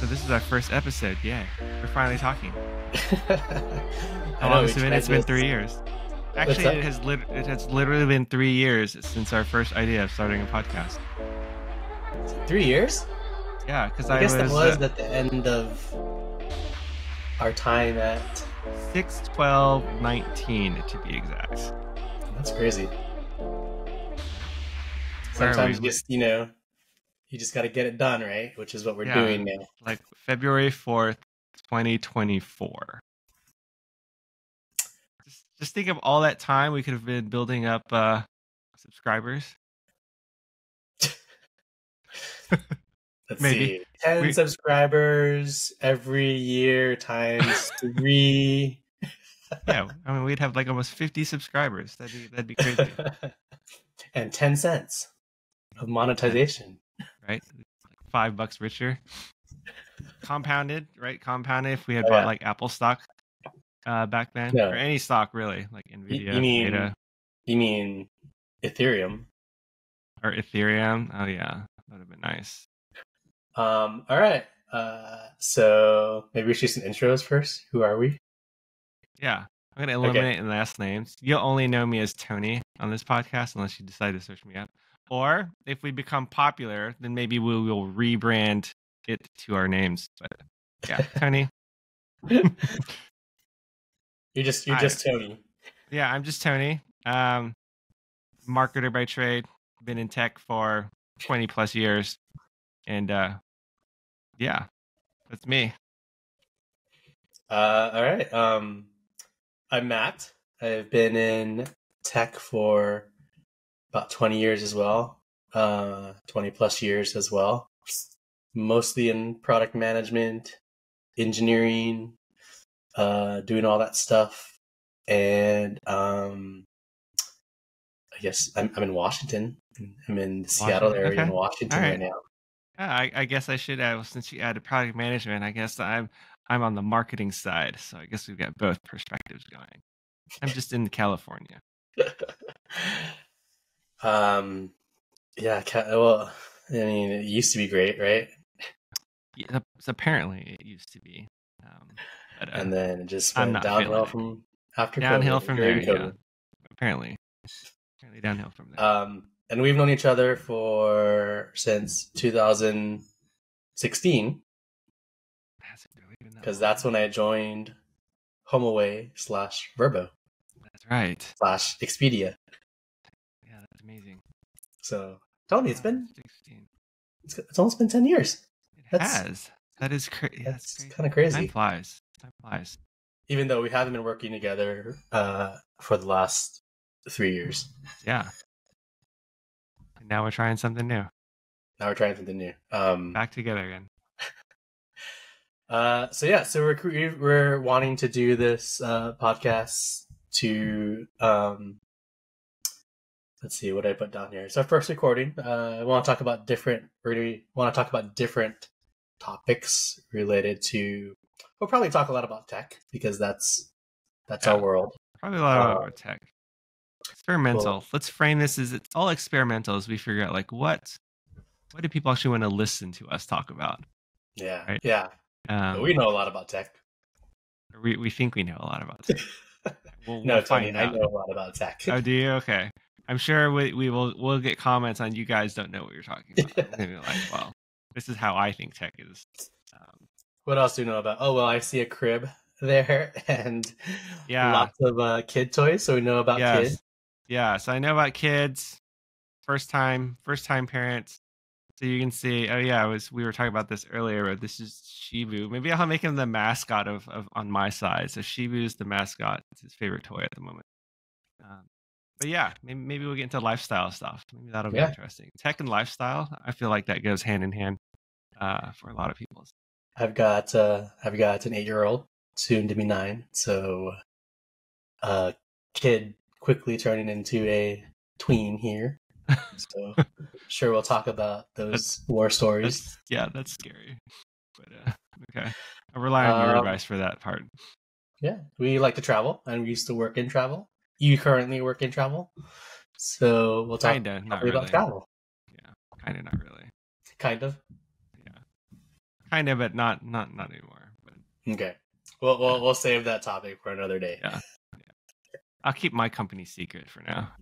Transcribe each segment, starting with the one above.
So this is our first episode. Yay. We're finally talking. I How know long we has it been? tried It's been this. 3 years. What's Actually, that? it has literally been 3 years since our first idea of starting a podcast. 3 years? Yeah, because I I guess that was was at the end of our time at. 6/12/19 to be exact. That's crazy. Where are Sometimes we? you just got to get it done, right? Which is what we're Yeah, doing now. like February 4th, 2024. Just think of all that time we could have been building up subscribers. Let's Maybe. see. 10 subscribers every year times 3. Yeah, I mean, we'd have like almost 50 subscribers. That'd be crazy, And 10 cents of monetization. right? Like $5 richer. Compounded, right? Compounded if we had Oh, bought yeah. like Apple stock back then, No. or any stock really, like Nvidia, Meta, You mean Ethereum? or Ethereum. Oh yeah, that would have been nice. All right. So maybe we should do some intros first. Who are we? Yeah, I'm gonna eliminate last names. You'll only know me as Tony on this podcast unless you decide to search me up. Or if we become popular, then maybe we will rebrand it to our names. But yeah, Tony. You're just Tony. Yeah, I'm just Tony. Marketer by trade. Been in tech for 20 plus years. And yeah, that's me. All right. I'm Matt. I've been in tech for about 20 years as well. 20 plus years as well. Mostly in product management, engineering, doing all that stuff. And I guess I'm in Washington. I'm in the Seattle area in Washington right now. I guess I should add, since you added product management, I guess I'm on the marketing side. So I guess we've got both perspectives going. I'm just in California. Yeah, well, I mean, it used to be great, right? Yeah, apparently it used to be. But, and then it just I'm went not downhill from after downhill COVID, from there. COVID. Yeah. Apparently downhill from there. And we've known each other since 2016. Because that's when I joined HomeAway/Verbo. That's right. /Expedia. Yeah, that's amazing. So, Tony, it's been 16. It's almost been 10 years. It has. That is crazy. That's kind of crazy. Time flies. Even though we haven't been working together for the last 3 years. Yeah. And now we're trying something new. Back together again. So we're wanting to do this podcast to let's see what I put down here. It's our first recording. I want to talk about different topics related to. We'll probably talk a lot about tech because that's our world. Probably a lot about tech. Experimental. Cool. Let's frame this as it's all experimental as we figure out like what do people actually want to listen to us talk about? Yeah. Right? Yeah. We know a lot about tech. We think we know a lot about tech. We'll Tony, I know a lot about tech. Oh, do you? Okay. I'm sure we'll get comments on you guys don't know what you're talking about. Maybe like, well, this is how I think tech is. What else do you know about? Oh, well, I see a crib there and lots of kid toys, so we know about kids. Yeah, so I know about kids, first time parents. So you can see, we were talking about this earlier, but this is Shibu. Maybe I'll make him the mascot of on my side. So Shibu's the mascot. It's his favorite toy at the moment. But yeah, maybe we'll get into lifestyle stuff. Maybe that'll be interesting. Tech and lifestyle, I feel like that goes hand in hand for a lot of people. I've got an 8-year-old, soon to be 9. So kid quickly turning into a tween here. So sure we'll talk about those war stories. That's scary. But okay. I rely on your advice for that part. Yeah, we like to travel and we used to work in travel. You currently work in travel. So we'll talk about travel. Yeah, kind of, not really. Kind of. kind of, but not anymore. But, Okay. Well, we'll save that topic for another day. yeah. I'll keep my company secret for now.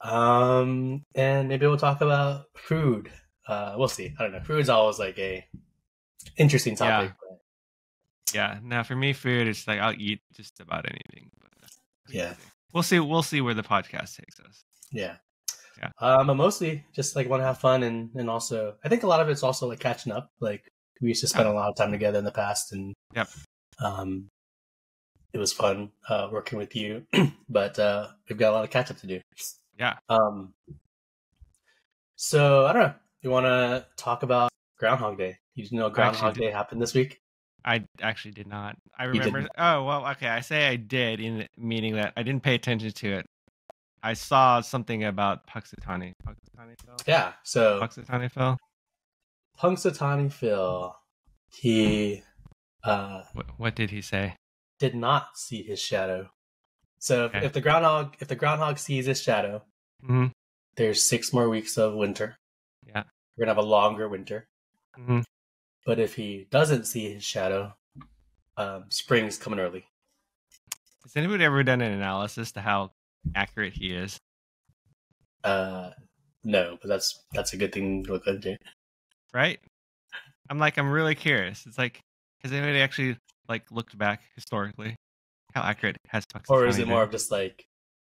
And maybe we'll talk about food. We'll see. I don't know. Food's always like a interesting topic. Yeah. Now for me, food is like I'll eat just about anything. But yeah. We'll see where the podcast takes us. Yeah. Yeah. But mostly just like want to have fun and also I think a lot of it's also like catching up. Like we used to spend a lot of time together in the past and it was fun working with you, but we've got a lot of catch up to do. Yeah. So I don't know. You want to talk about Groundhog Day? You know Groundhog Day happened this week? I actually did not. I remember. Oh, well, okay. I say I did, meaning that I didn't pay attention to it. I saw something about Punxsutawney. Yeah. So Punxsutawney Phil. Punxsutawney Phil. He. What did he say? Did not see his shadow. So if the groundhog sees his shadow, there's 6 more weeks of winter. Yeah. We're gonna have a longer winter. Mm-hmm. But if he doesn't see his shadow, spring's coming early. Has anybody ever done an analysis to how accurate he is? No, but that's a good thing to look into. Right? I'm really curious. It's like, has anybody actually like looked back historically? How accurate has Punxsutawney Or is it been? more of just like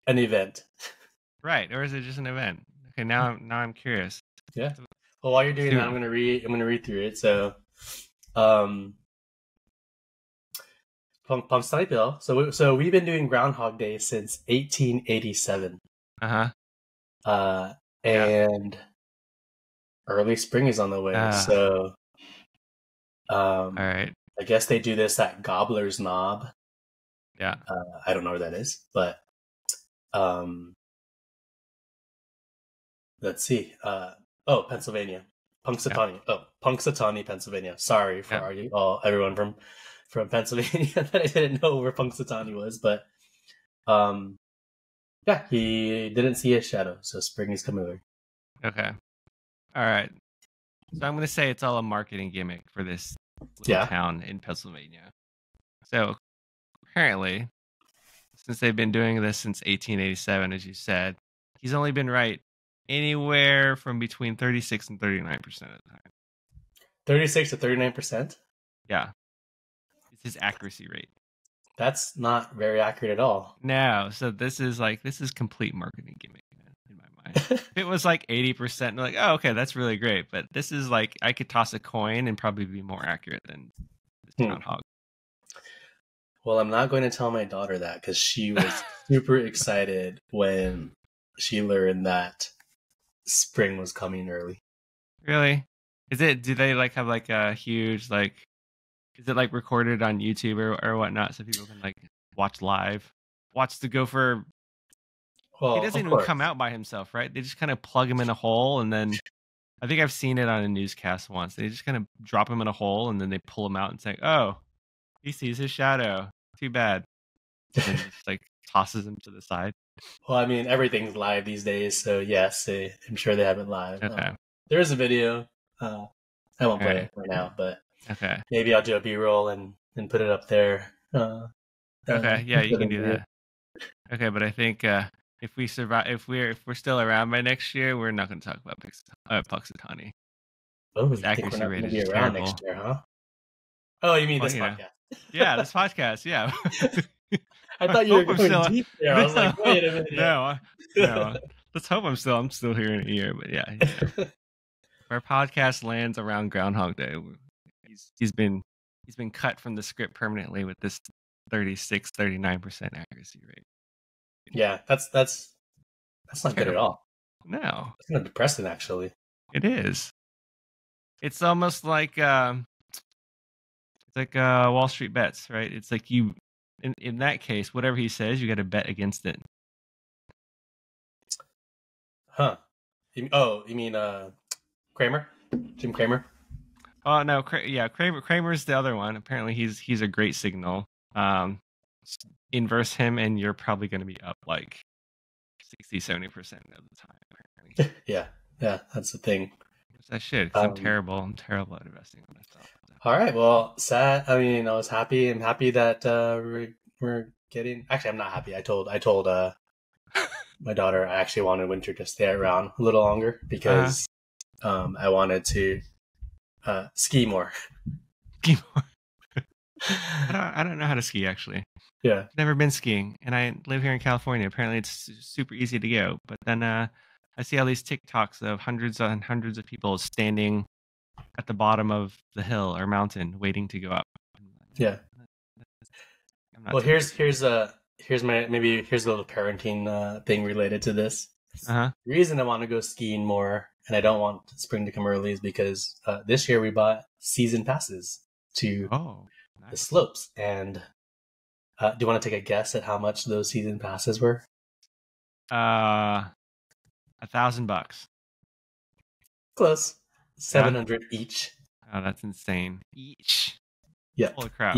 an event? Right, or is it just an event? Okay, now I'm curious. Yeah. Well, while you're doing that, I'm gonna read through it. So, Punxsutawney Phil. So we've been doing Groundhog Day since 1887. And early spring is on the way. So, all right. I guess they do this at Gobbler's Knob. Yeah. I don't know where that is, but let's see. Pennsylvania. Punxsutawney. Yeah. Punxsutawney, Pennsylvania. Sorry for everyone from Pennsylvania that I didn't know where Punxsutawney was, but he didn't see his shadow, so spring is coming over. Okay. All right. So I'm going to say it's all a marketing gimmick for this little town in Pennsylvania. So apparently, since they've been doing this since 1887, as you said, he's only been right anywhere from between 36 and 39% of the time. 36 to 39%? Yeah. It's his accuracy rate. That's not very accurate at all. No. So this is complete marketing gimmick in my mind. If it was like 80%, like, oh, okay, that's really great. But this is like, I could toss a coin and probably be more accurate than this groundhog. Well, I'm not going to tell my daughter that because she was super excited when she learned that spring was coming early. Really? Do they like have like a huge like, is it like recorded on YouTube or whatnot so people can like watch live? Watch the gopher. Well, he doesn't even come out by himself, right? They just kind of plug him in a hole and then I think I've seen it on a newscast once. They just kind of drop him in a hole and then they pull him out and say, oh, he sees his shadow. Too bad. And just like tosses him to the side. Well, I mean, everything's live these days, so yes, I'm sure they have it live. Okay. There is a video. I won't play it right now, but maybe I'll do a B-roll and put it up there. Okay, yeah, you can do that. Okay, but I think if we survive, if we're still around by next year, we're not going to talk about Punxsutawney. Oh, his accuracy rate is just terrible. Next year, huh? Oh, you mean this podcast? Yeah, this podcast. Yeah. I thought you were going deep there. I was like, wait a minute. No. Let's hope I'm still here in a year. But yeah. Our podcast lands around Groundhog Day. He's been cut from the script permanently with this 39% accuracy rate. Yeah, that's not good at all. No, it's kind of depressing, actually. It is. It's almost like Wall Street bets, right? It's like you, in that case, whatever he says, you got to bet against it. Huh? You mean Kramer? Jim Kramer? Oh no, Kramer's the other one. Apparently, he's a great signal. Inverse him, and you're probably going to be up like 60-70% of the time. Apparently. Yeah, that's the thing. I should, because I'm Um, terrible. I'm terrible at investing in myself. all right. Well, sad. I mean, I was happy. I'm happy that we're getting. Actually, I'm not happy. I told my daughter I actually wanted Winter to stay around a little longer Uh-huh. because I wanted to ski more. I don't know how to ski actually. Yeah. Never been skiing, and I live here in California. Apparently, it's super easy to go. But then I see all these TikToks of hundreds and hundreds of people standing at the bottom of the hill or mountain, waiting to go up. Yeah. I'm not Well, doing it. here's my maybe here's a little parenting thing related to this. Uh huh. The reason I want to go skiing more and I don't want spring to come early is because this year we bought season passes to Oh, the nice. slopes. And do you want to take a guess at how much those season passes were? $1,000. Close. Yeah. 700 each. Oh, that's insane. Each. Yeah. Holy crap.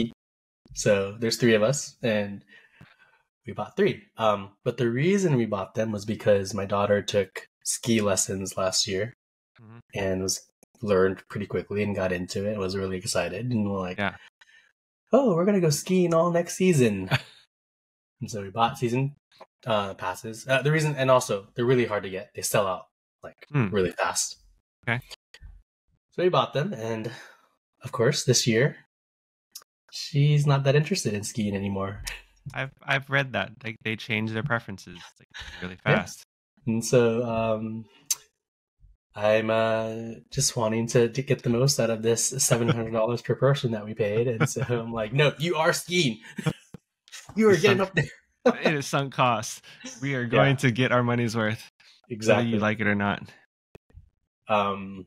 So there's three of us, and we bought three. But the reason we bought them was because my daughter took ski lessons last year Mhm. and learned pretty quickly and got into it and was really excited. And we're like, Yeah. oh, we're going to go skiing all next season. And so we bought season passes. The reason, and also they're really hard to get. They sell out like really fast. Okay. So we bought them, and of course, this year she's not that interested in skiing anymore. I've read that they change their preferences like really fast. Yeah. And so I'm just wanting to get the most out of this $700 per person that we paid, and so I'm like, no, you are skiing. You are getting up there. It is sunk cost. We are going to get our money's worth, exactly, whether you like it or not. So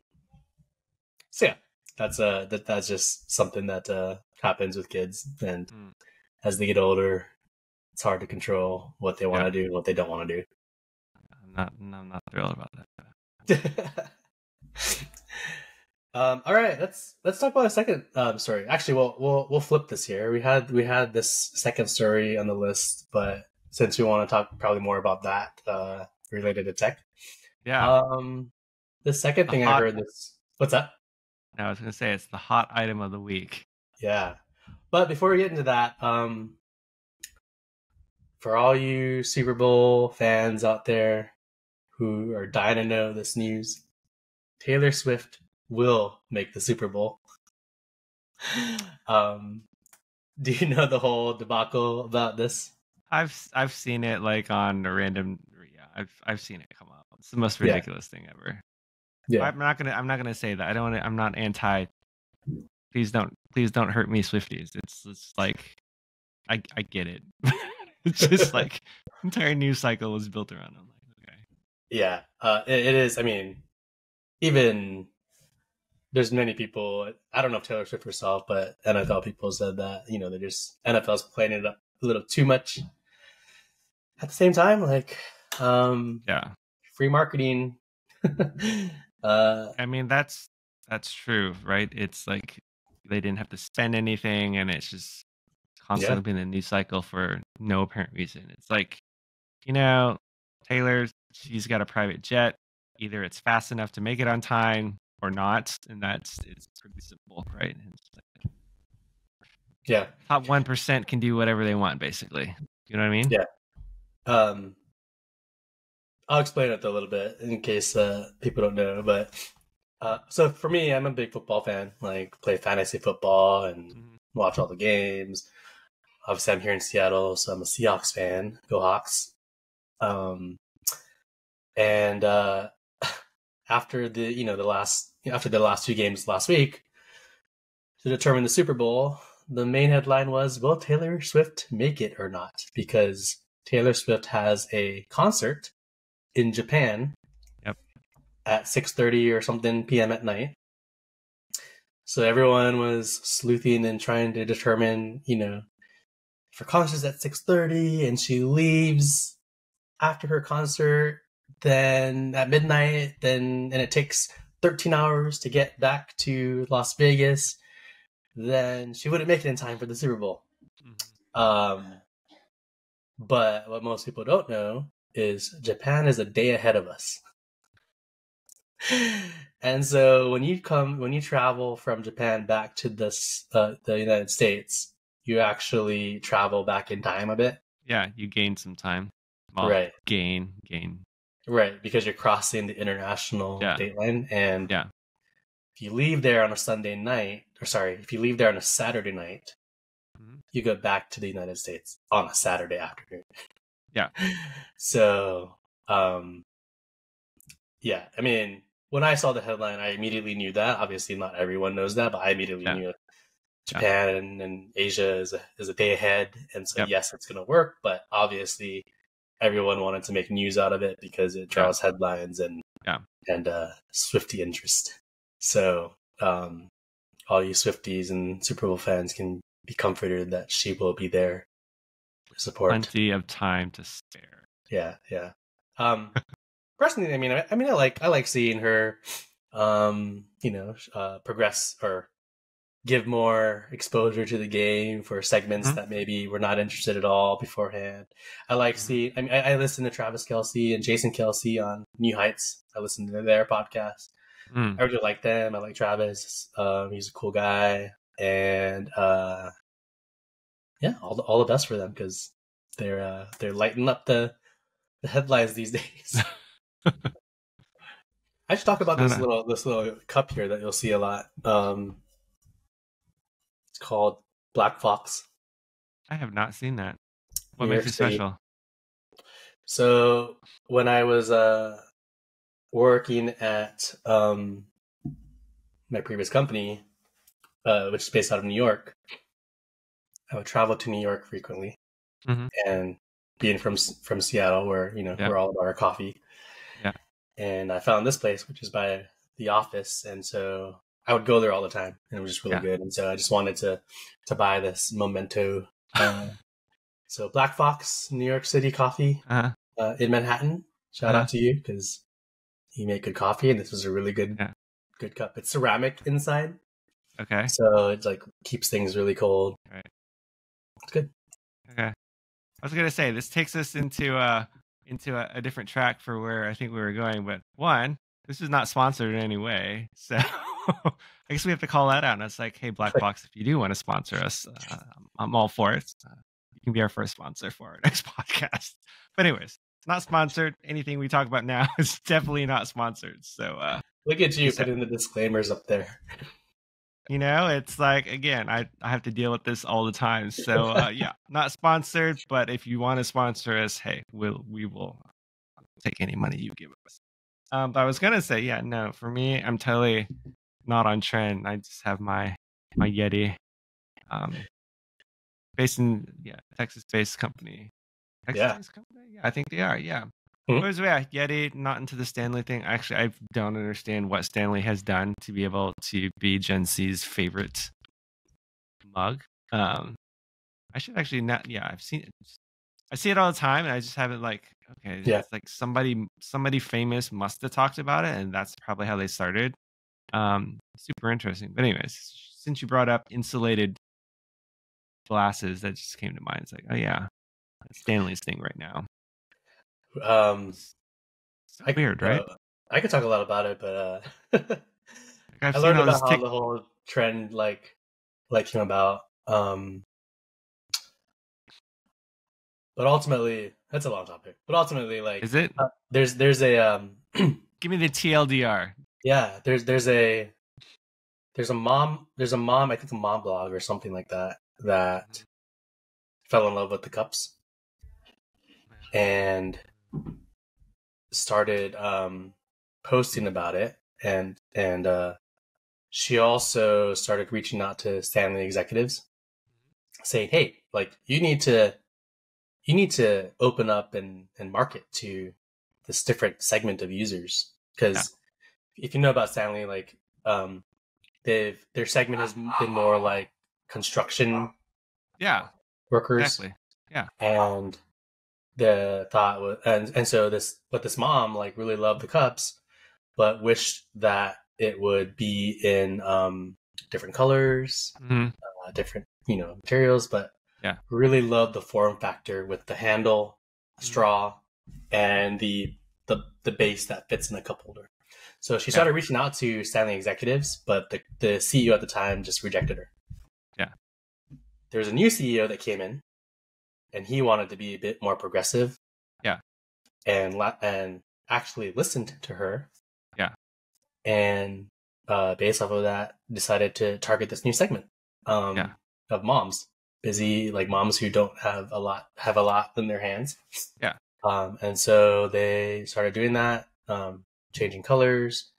yeah, that's just something that happens with kids, and as they get older, it's hard to control what they want to do and what they don't want to do. I'm not thrilled about that. All right, let's talk about a second story. Actually, we'll flip this here. We had this second story on the list, but since we want to talk probably more about that related to tech, the second thing I heard this. What's that? No, I was gonna say it's the hot item of the week. Yeah, but before we get into that, for all you Super Bowl fans out there who are dying to know this news, Taylor Swift will make the Super Bowl. Do you know the whole debacle about this? I've seen it like on a random. Yeah, I've seen it come up. It's the most ridiculous thing ever. Yeah, I'm not gonna say that. I'm not anti. Please don't hurt me, Swifties. It's like I get it. It's just like entire news cycle was built around. I'm like, okay. Yeah, it is. I mean, even there's many people. I don't know if Taylor Swift herself, but NFL people said that they're just NFL's playing it up a little too much. At the same time, like, free marketing. I mean, that's true, right? It's like they didn't have to spend anything, and it's just constantly been a news cycle for no apparent reason. It's like, Taylor, she's got a private jet. Either it's fast enough to make it on time or not, and it's pretty simple, right? Top 1% can do whatever they want, basically. You know what I mean? Yeah. I'll explain it a little bit in case people don't know. But so for me, I'm a big football fan. Like, play fantasy football and watch all the games. Obviously, I'm here in Seattle, so I'm a Seahawks fan. Go Hawks! And after the last two games last week, to determine the Super Bowl, the main headline was, will Taylor Swift make it or not? Because Taylor Swift has a concert in Japan at 6:30 or something p.m. at night. So everyone was sleuthing and trying to determine, if her concert's at 6:30 and she leaves after her concert, then at midnight, and it takes 13 hours to get back to Las Vegas, then she wouldn't make it in time for the Super Bowl. But what most people don't know is Japan is a day ahead of us. And so when you travel from Japan back to the United States, you actually travel back in time a bit. Yeah, you gain some time. Well, Right. Gain. Right, because you're crossing the international date line, and if you leave there on a Sunday night, if you leave there on a Saturday night, you go back to the United States on a Saturday afternoon. Yeah. So, yeah, I mean, when I saw the headline, I immediately knew that. Obviously, not everyone knows that, but I immediately knew Japan and Asia is a day ahead, and so yes, it's going to work. But obviously, everyone wanted to make news out of it because it draws headlines and Swiftie interest. So all you Swifties and Super Bowl fans can be comforted that she will be there to support. Plenty of time to spare. Yeah. Personally, I like seeing her, progress or give more exposure to the game for segments that maybe were not interested at all beforehand. I like seeing. I listen to Travis Kelce and Jason Kelce on New Heights. I listen to their podcast. I really like them. I like Travis. He's a cool guy, and all the best for them because they're lighting up the headlines these days. I should talk about this little cup here that you'll see a lot. It's called Black Fox. I have not seen that. What makes it special? So when I was working at my previous company, which is based out of New York, I would travel to New York frequently, and being from Seattle, where we're all about our coffee. Yeah. And I found this place, which is by the office, and so I would go there all the time, and it was just really good. And so I just wanted to buy this memento. So Black Fox, New York City coffee in Manhattan. Shout out to you because you make good coffee, and this was a really good cup. It's ceramic inside. Okay. So it keeps things really cold. Right. It's good. Okay. I was gonna say this takes us into a different track for where I think we were going, but one, this is not sponsored in any way, so I guess we have to call that out. And it's like, hey, Black Box, if you do want to sponsor us, I'm all for it. You can be our first sponsor for our next podcast. But anyways, it's not sponsored. Anything we talk about now is definitely not sponsored. So look at you putting the disclaimers up there. It's like, again, I have to deal with this all the time. So not sponsored, but if you want to sponsor us, hey, we will take any money you give us. But I was gonna say, no, for me, I'm totally not on trend. I just have my Yeti, based in Texas-based company. Texas-based company? Yeah, I think they are. Yeah. Whereas Yeti, not into the Stanley thing. Actually, I don't understand what Stanley has done to be able to be Gen Z's favorite mug. I should actually not. Yeah, I've seen it. I see it all the time, and I just haven't it's like somebody famous must have talked about it, and that's probably how they started. Super interesting. But anyways, since you brought up insulated glasses, that just came to mind. It's like, oh yeah, Stanley's thing right now. Weird, right? I could talk a lot about it, but I learned about how the whole trend came about. But ultimately, that's a long topic. But ultimately, is it? There's a give me the TLDR. Yeah, there's a mom. I think a mom blog or something like that fell in love with the cups and started posting about it, and she also started reaching out to Stanley executives, saying, "Hey, you need to open up and market to this different segment of users because if you know about Stanley, their segment has been more like construction, workers, exactly, and." The thought was, and so this mom really loved the cups, but wished that it would be in different colors, different materials, but really loved the form factor with the handle, straw, and the base that fits in a cup holder. So she started reaching out to Stanley executives, but the CEO at the time just rejected her. Yeah. There was a new CEO that came in, and he wanted to be a bit more progressive. Yeah. And actually listened to her. Yeah. And based off of that, decided to target this new segment of moms, busy, like moms who don't have a lot in their hands. Yeah. And so they started doing that, changing colors.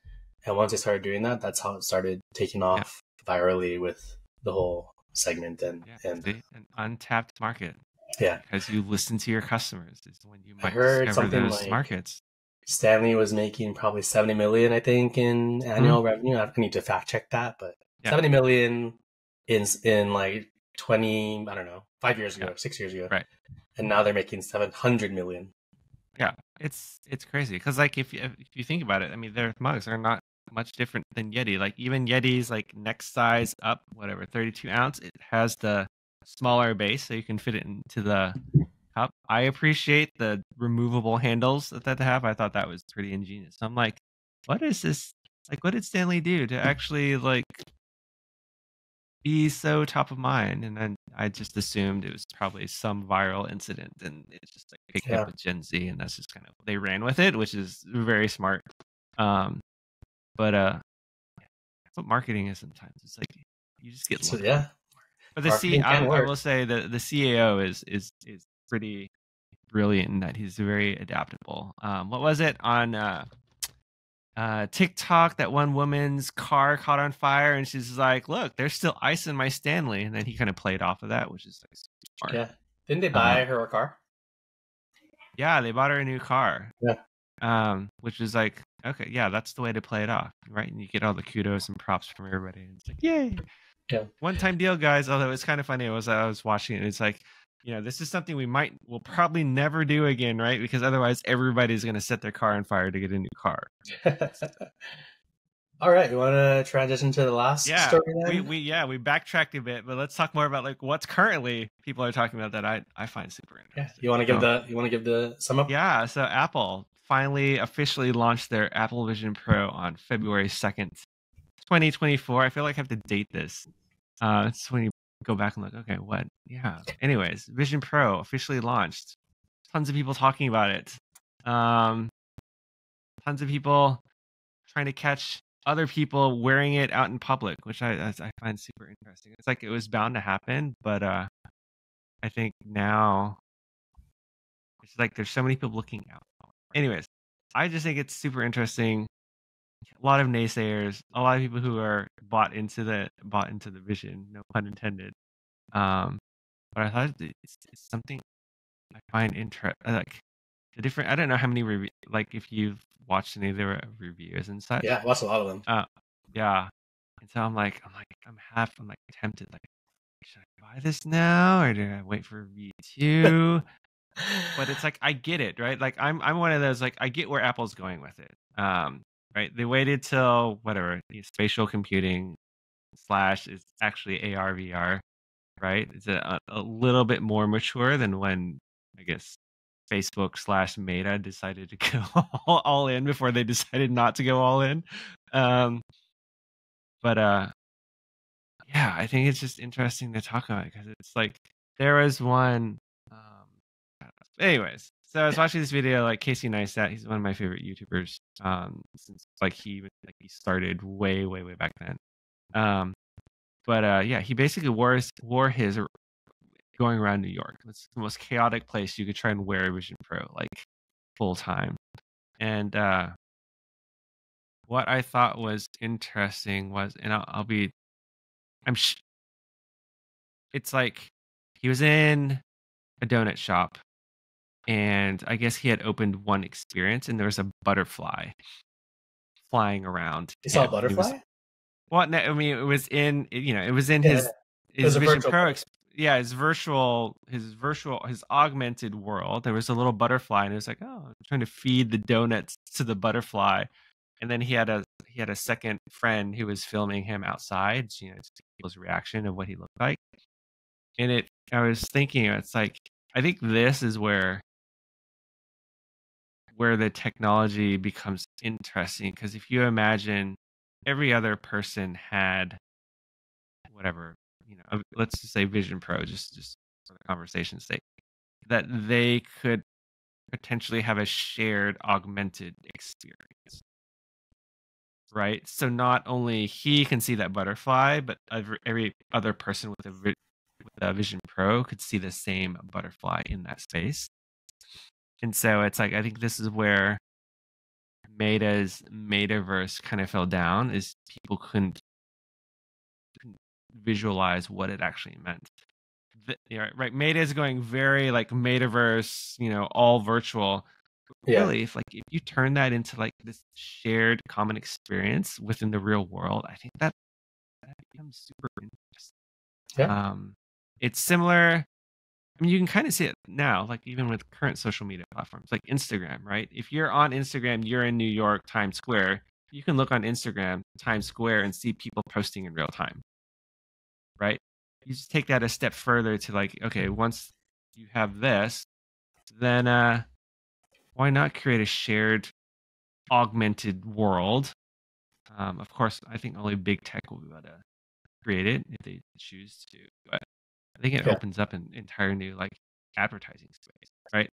And once they started doing that, that's how it started taking off virally with the whole segment and an untapped market. Yeah, because you listen to your customers is when you might heard discover something those like markets. Stanley was making probably 70 million, I think, in annual revenue. I need to fact check that, but 70 million in like 20, I don't know, 5 years ago, 6 years ago. Right. And now they're making 700 million. Yeah. It's crazy. Cause like if you think about it, I mean, their mugs are not much different than Yeti. Like even Yeti's like next size up, whatever, 32 ounce, it has the smaller base so you can fit it into the cup. I appreciate the removable handles that they have. I thought that was pretty ingenious. I'm like, what is this? Like, what did Stanley do to actually like be so top of mind? And then I just assumed it was probably some viral incident, and it just like picked up with Gen Z, and that's just kind of they ran with it, which is very smart. But that's what marketing is sometimes. It's like you just get lucky. Yeah. But I will say that the CAO is pretty brilliant in that he's very adaptable. What was it on TikTok? That one woman's car caught on fire, and she's like, "Look, there's still ice in my Stanley," and then he kind of played off of that, which is like smart. Yeah, didn't they buy her a car? Yeah, they bought her a new car. Yeah. Which is like, okay, yeah, that's the way to play it off, right? And you get all the kudos and props from everybody, and it's like, yay! Yeah. One-time deal, guys. Although it's kind of funny, I was watching it, and it's like, you know, this is something we'll probably never do again, right? Because otherwise everybody's going to set their car on fire to get a new car. All right, you want to transition to the last story then? We backtracked a bit, but let's talk more about like what's currently people are talking about that I find super interesting. Yeah, you want to give the sum up? Yeah, so Apple finally officially launched their Apple Vision Pro on February 2nd, 2024. I feel like I have to date this. It's when you go back and look, okay, what? Yeah. Anyways, Vision Pro officially launched. Tons of people talking about it. Tons of people trying to catch other people wearing it out in public, which I find super interesting. It's like it was bound to happen, but I think now it's like there's so many people looking out. Anyways, I just think it's super interesting. A lot of naysayers, a lot of people who are bought into the vision, no pun intended. But I thought it's something I find interesting. Like the different, I don't know how many like if you've watched any of their reviews and such. Yeah, I watched a lot of them. Yeah, and so I'm tempted. Like, should I buy this now or do I wait for V2? But it's like I get it, right? Like I'm one of those, like I get where Apple's going with it. Right? They waited till whatever spatial computing / is actually AR VR, right? It's a little bit more mature than when I guess Facebook / Meta decided to go all in before they decided not to go all in. But yeah, I think it's just interesting to talk about because it's like there was one. Anyways, so I was watching this video, like Casey Neistat. He's one of my favorite YouTubers. Since like he started way back then. But yeah, he basically wore his going around New York. It's the most chaotic place you could try and wear a Vision Pro like full time. And what I thought was interesting was, and it's like he was in a donut shop, and I guess he had opened one experience, and there was a butterfly flying around. You saw a butterfly? Well, no, I mean, it was in his Vision Pro. His augmented world. There was a little butterfly, and it was like, oh, I'm trying to feed the donuts to the butterfly. And then he had a second friend who was filming him outside, to people's reaction of what he looked like. And I was thinking, it's like I think this is where where the technology becomes interesting, because if you imagine every other person had whatever, let's just say Vision Pro, just for the conversation's sake, that they could potentially have a shared augmented experience, right? So not only he can see that butterfly, but every other person with with a Vision Pro could see the same butterfly in that space. And so it's like, I think this is where Meta's metaverse kind of fell down, is people couldn't visualize what it actually meant. Right. Meta is going very like metaverse, all virtual. Yeah. Really, if you turn that into like this shared common experience within the real world, I think that becomes super interesting. Yeah. It's similar. I mean, you can kind of see it now, like even with current social media platforms like Instagram, right? If you're on Instagram, you're in New York, Times Square, you can look on Instagram, Times Square, and see people posting in real time, right? You just take that a step further to like, okay, once you have this, then why not create a shared augmented world? Of course, I think only big tech will be able to create it if they choose to, but I think it Yeah. opens up an entire new like advertising space, right?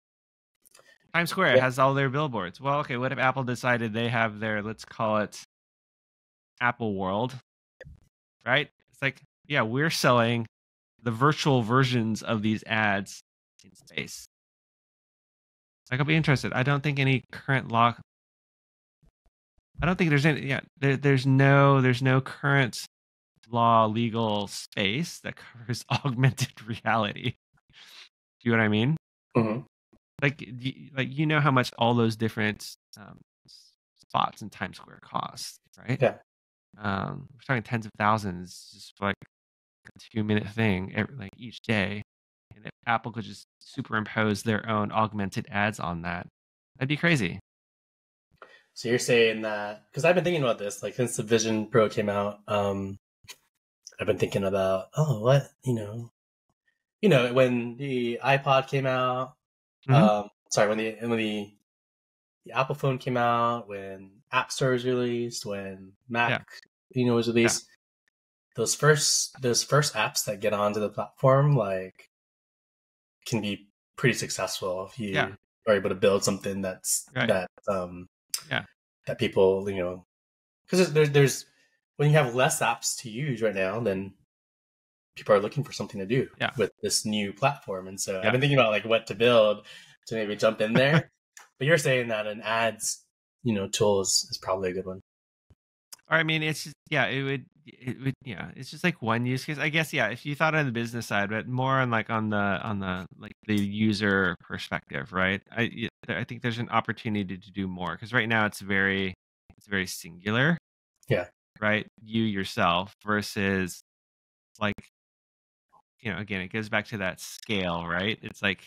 Times Square Yeah. has all their billboards. Well, okay, what if Apple decided they have their, let's call it Apple World, right? It's like, yeah, we're selling the virtual versions of these ads in space. Like, I'll be interested. I don't think any current law. I don't think there's any. Yeah, there's no current law legal space that covers augmented reality. Do you know what I mean? Hmm. Like, how much all those different spots in Times Square cost, right? Yeah. We're talking tens of thousands just for like a 2-minute thing like each day. And if Apple could just superimpose their own augmented ads on that, that'd be crazy. So you're saying that, because I've been thinking about this, like since the Vision Pro came out, I've been thinking about, oh, what, when the iPod came out, Hmm. sorry, when the Apple phone came out, when App Store was released, when Mac, Yeah, was yeah, released, those first apps that get onto the platform, like, can be pretty successful if yeah, you are able to build something right, yeah, that people, because there's when you have less apps to use right now, then people are looking for something to do yeah, with this new platform. And so I've yeah. been thinking about like what to build to maybe jump in there. But you're saying that an ads, tool is probably a good one. Or I mean, it's just, yeah, yeah, it's just like one use case, I guess. Yeah, if you thought on the business side, but more on like on the like the user perspective, right? I think there's an opportunity to do more, because right now it's very singular, Yeah. right? You yourself versus like, again, it goes back to that scale, right? It's like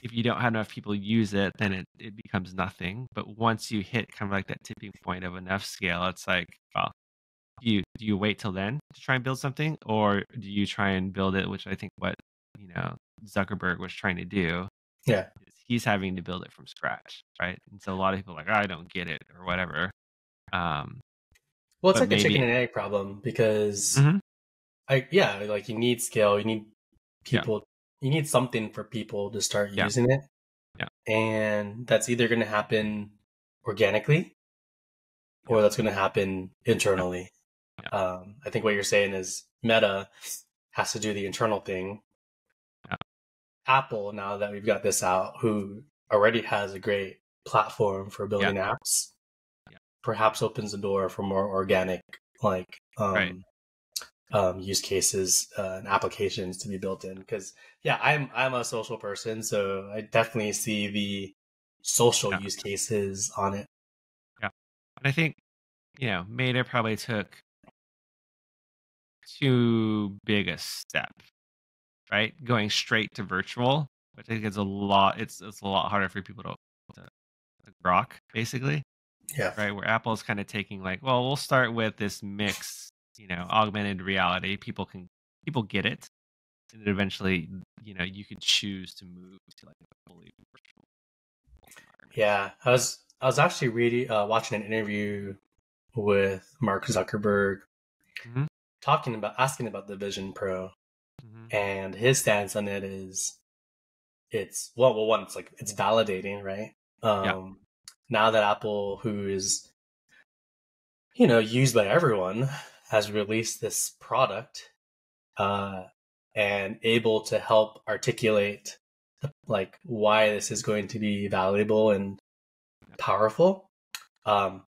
if you don't have enough people use it, then it becomes nothing. But once you hit kind of like that tipping point of enough scale, it's like, well, do you wait till then to try and build something, or do you try and build it? Which I think what Zuckerberg was trying to do Yeah. is he's having to build it from scratch, right? And so a lot of people are like, I don't get it or whatever. Um, Well, it's but like a chicken maybe, and egg problem because hmm, like you need scale, you need yeah, people, you need something for people to start yeah, using it. yeah, And that's either going to happen organically yeah, or that's going to happen yeah, internally. yeah, I think what you're saying is Meta has to do the internal thing. yeah, Apple, now that we've got this out, who already has a great platform for yeah, building apps, yeah, perhaps opens the door for more organic, like, right, use cases and applications to be built in. Because yeah, I'm a social person, so I definitely see the social yeah, use cases on it. yeah. And I think Meta probably took too big a step, right? Going straight to virtual, which I think is a lot. It's a lot harder for people to grok, basically, Yeah, right? Where Apple's kind of taking like, well, we'll start with this mix, augmented reality. People get it, and then eventually, you could choose to move to like a fully virtual Yeah, I was actually reading watching an interview with Mark Zuckerberg Mm-hmm. asking about the Vision Pro, Mm-hmm. and his stance on it is well, one, it's like it's validating, right? Yeah. Now that Apple, who is used by everyone, has released this product, uh, and able to help articulate like why this is going to be valuable and powerful. Um,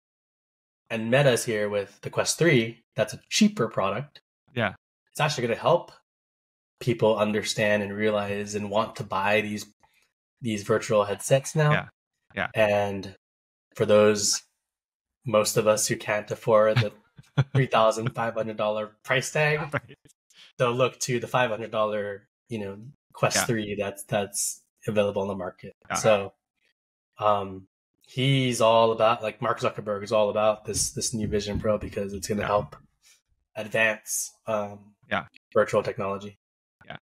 and Meta's here with the Quest 3. That's a cheaper product. Yeah. It's actually going to help people understand and realize and want to buy these virtual headsets now. Yeah. Yeah. And for those most of us who can't afford the $3,500 price tag, Right. they'll look to the $500, Quest Yeah. 3 that's available on the market. Yeah. So, he's all about, like, Mark Zuckerberg is all about this new Vision Pro because it's going to help advance virtual technology. Yeah.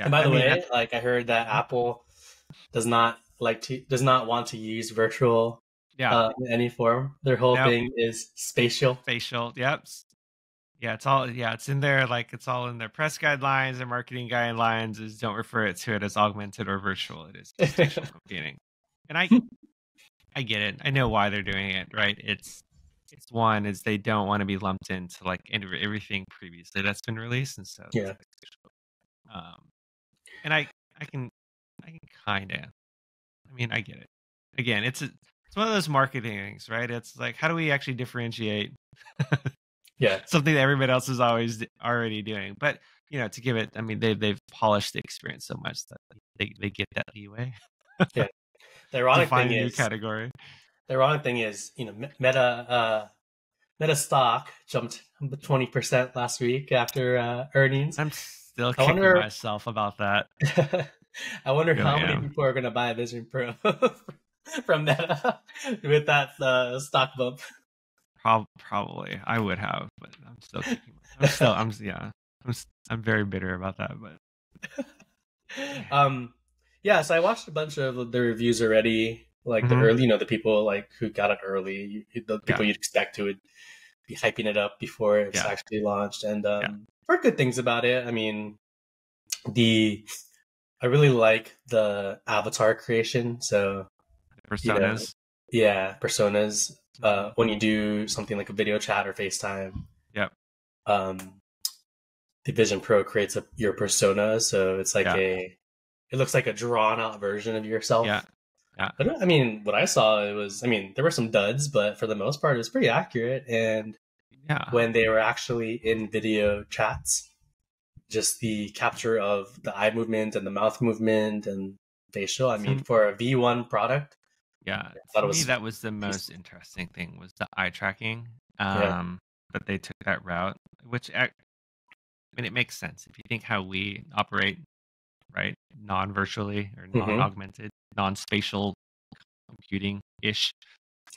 And by the way, like, I heard that Apple does not want to use virtual in any form. Their whole thing is spatial. Yep. Yeah, it's in there, like it's all in their press guidelines, their marketing guidelines is don't refer to it as augmented or virtual. It is spatial computing. And I get it. I know why they're doing it, right? It's one is they don't want to be lumped into like everything previously that's been released, and so Yeah. And I can kind of, I get it. Again, it's one of those marketing things, right? It's like, how do we actually differentiate something that everybody else is already doing? But to give it, they've polished the experience so much that they get that leeway. Yeah. The ironic find thing a new is category. The ironic thing is, Meta stock jumped 20% last week after earnings. I'm still kicking myself about that. I wonder how many people are going to buy a Vision Pro from Meta with that stock bump. Probably, I would have, but I'm still kicking myself. I'm very bitter about that, but so I watched a bunch of the reviews already, like the early, the people like who got it early, the people you'd expect who would be hyping it up before it's actually launched, and heard good things about it. I really like the avatar creation, so personas. Personas. When you do something like a video chat or FaceTime, the Vision Pro creates your persona, so it's like it looks like a drawn out version of yourself. But what I saw, it was, there were some duds, but for the most part, it was pretty accurate. And when they were actually in video chats, just the capture of the eye movement and the mouth movement and facial, for a V1 product. To me, that was the most interesting thing, was the eye tracking. But they took that route, which, it makes sense. If you think how we operate, right? Non-virtually or non-augmented, non-spatial computing-ish.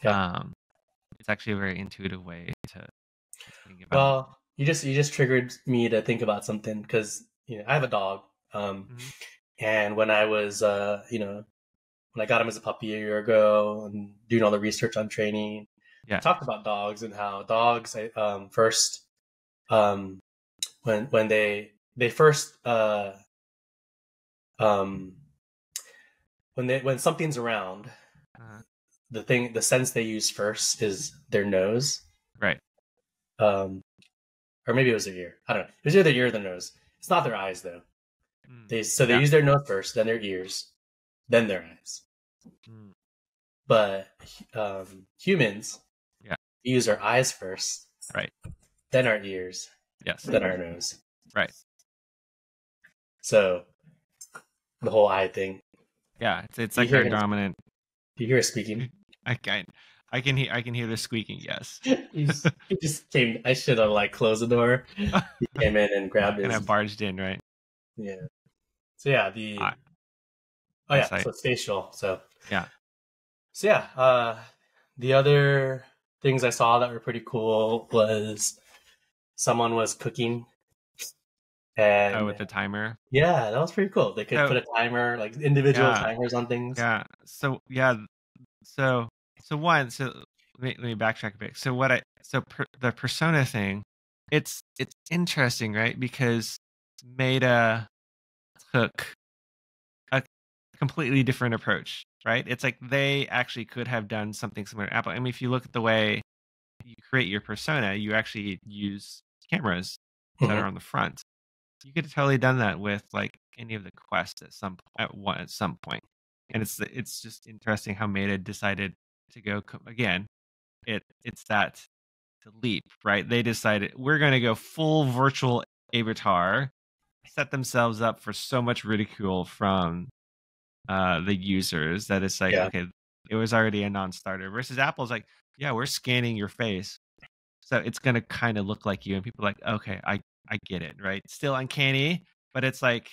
It's actually a very intuitive way to think about. Well, you just triggered me to think about something, because I have a dog, and when I was when I got him as a puppy a year ago and doing all the research on training, I talked about dogs and how dogs first when they first when something's around, the sense they use first is their nose, right? Or maybe it was their ear. I don't know. It was either their ear or their nose. It's not their eyes though. They use their nose first, then their ears, then their eyes. But humans use our eyes first, right? Then our ears, then our nose, right? So the whole eye thing. It's like our dominant. Do you hear it squeaking? I can hear the squeaking. Yes. He just came. I should have closed the door. He came in and grabbed his. And I barged in, right? Yeah. So so it's spatial. So the other things I saw that were pretty cool was someone was cooking. And with the timer. Yeah, that was pretty cool. They could put a timer, like individual timers on things. So so so one so let me backtrack a bit. So the persona thing, it's interesting, right? Because Meta took a completely different approach, right? It's like they actually could have done something similar to Apple. I mean, if you look at the way you create your persona, you actually use cameras that are Hmm. on the front. You could have totally done that with like any of the quests at some point. And it's just interesting how Meta decided to go again. It's that the leap, right? They decided we're going to go full virtual avatar, set themselves up for so much ridicule from the users that it's like, Yeah, okay, it was already a non-starter. Versus Apple's like, yeah, we're scanning your face, so it's gonna kind of look like you, and people are like, okay, I get it, right? Still uncanny, but it's like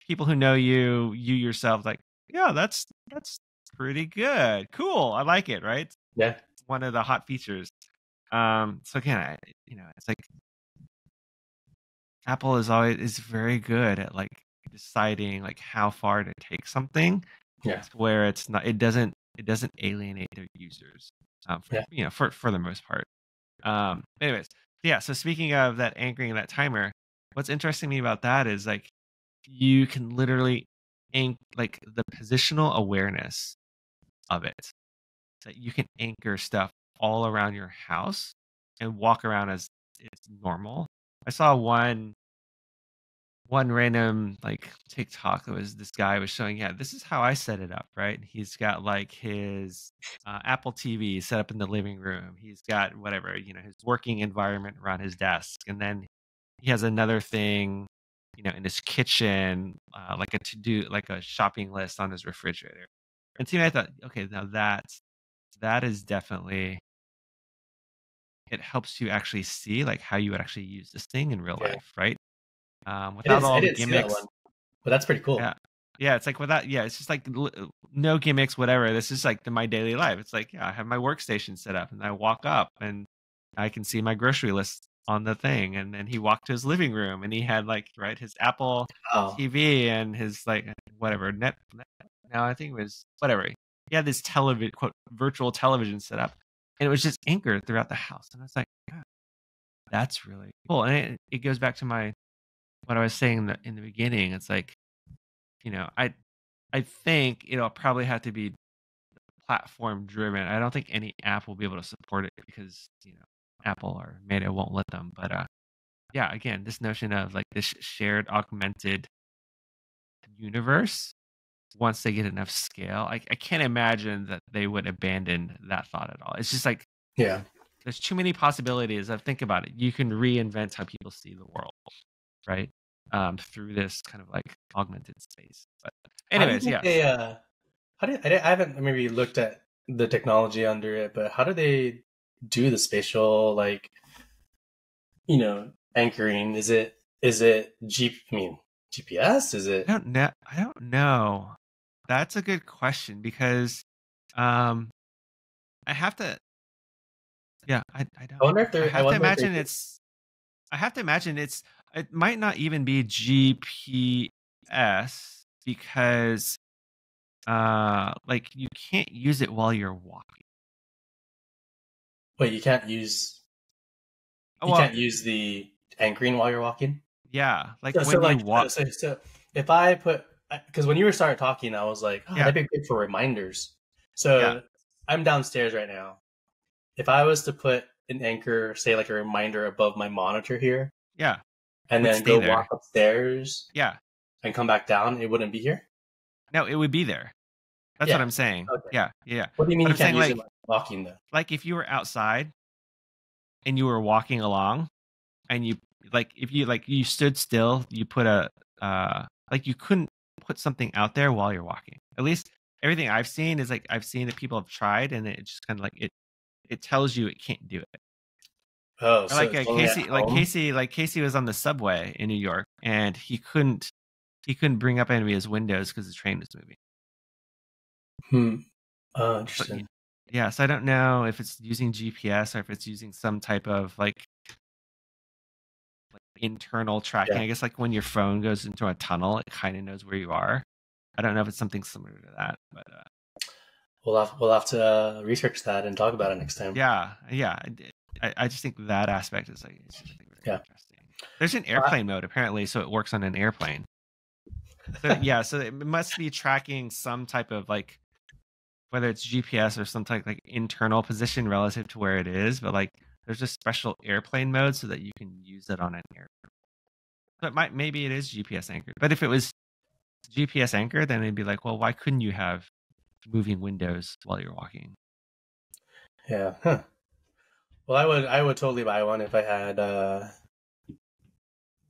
people who know you, you yourself, like, yeah, that's pretty good, cool, I like it, right? yeah, One of the hot features. So again, it's like Apple is very good at like deciding like how far to take something yeah, to where it doesn't alienate their users. yeah, For the most part. Anyways, yeah. So speaking of that anchoring that timer, what's interesting to me about that is like you can literally like the positional awareness of it. So you can anchor stuff all around your house and walk around as it's normal. I saw one random like TikTok that was this guy was showing, yeah, this is how I set it up, right? He's got like his Apple TV set up in the living room. He's got whatever, his working environment around his desk. And then he has another thing, in his kitchen, like a to do, like a shopping list on his refrigerator. And to me, I thought, okay, now that is definitely, it helps you actually see like how you would actually use this thing in real yeah. life, right? Without I all the didn't see that gimmicks. one, but that's pretty Yeah. cool. Yeah, it's like without yeah, it's just like no gimmicks, whatever. This is like my daily life. It's like, yeah, I have my workstation set up and I walk up and I can see my grocery list on the thing. And then he walked to his living room and he had like, right, his Apple Oh, TV and his like whatever no, I think it was whatever. He had this television quote virtual television set up and it was just anchored throughout the house. And I was like, "God, that's really cool." And it goes back to my what I was saying in the beginning. It's like, you know, I think it'll probably have to be platform driven. I don't think any app will be able to support it because, Apple or Meta won't let them. But yeah, again, this notion of like this shared augmented universe, once they get enough scale, I can't imagine that they would abandon that thought at all. It's just like yeah. there's too many possibilities. Of think about it. You can reinvent how people see the world, right? Through this kind of like augmented space. But How do you anyways, think they yes. I haven't maybe looked at the technology under it, but how do they do the spatial, like, anchoring? Is it GPS? Is it? I don't know. That's a good question because um I have to yeah, I don't I wonder if they could. I have to imagine it might not even be GPS because like you can't use it while you're walking. Wait, Oh, you well, can't use the anchoring while you're walking. yeah, like So when you like walk, so if I put, because when you were started talking, I was like, oh, yeah, that'd be good for reminders. yeah, So I'm downstairs right now. If I was to put an anchor, say like a reminder above my monitor here, yeah, and would then stay go walk there. upstairs Yeah. and come back down, it wouldn't be here. No, it would be there. That's what Yeah. I'm saying. Okay. Yeah, yeah, yeah. What do you mean But you I'm can't saying use it while walking though? like if you were outside and you were walking along and you like if you like you stood still, you put a like you couldn't put something out there while you're walking. At least everything I've seen is like I've seen that people have tried and it just kind of like it tells you it can't do it. Oh, Or so like it's only at home. Casey was on the subway in New York and he couldn't bring up any of his windows because the train was moving. Hmm. So Interesting. yeah, so I don't know if it's using GPS or if it's using some type of like internal tracking. Yeah. I guess like when your phone goes into a tunnel, it kind of knows where you are. I don't know if it's something similar to that, but we'll have to research that and talk about it next time. Yeah. I just think that aspect is like it's just, I think, very Yeah. interesting. There's an airplane mode apparently, so it works on an airplane. So yeah, so it must be tracking some type of like whether it's GPS or some type like internal position relative to where it is, but like there's a special airplane mode so that you can use it on an airplane. But maybe it is GPS anchored. But if it was GPS anchored, then it'd be like, well, why couldn't you have moving windows while you're walking? Yeah. Huh. Well, I would totally buy one if I had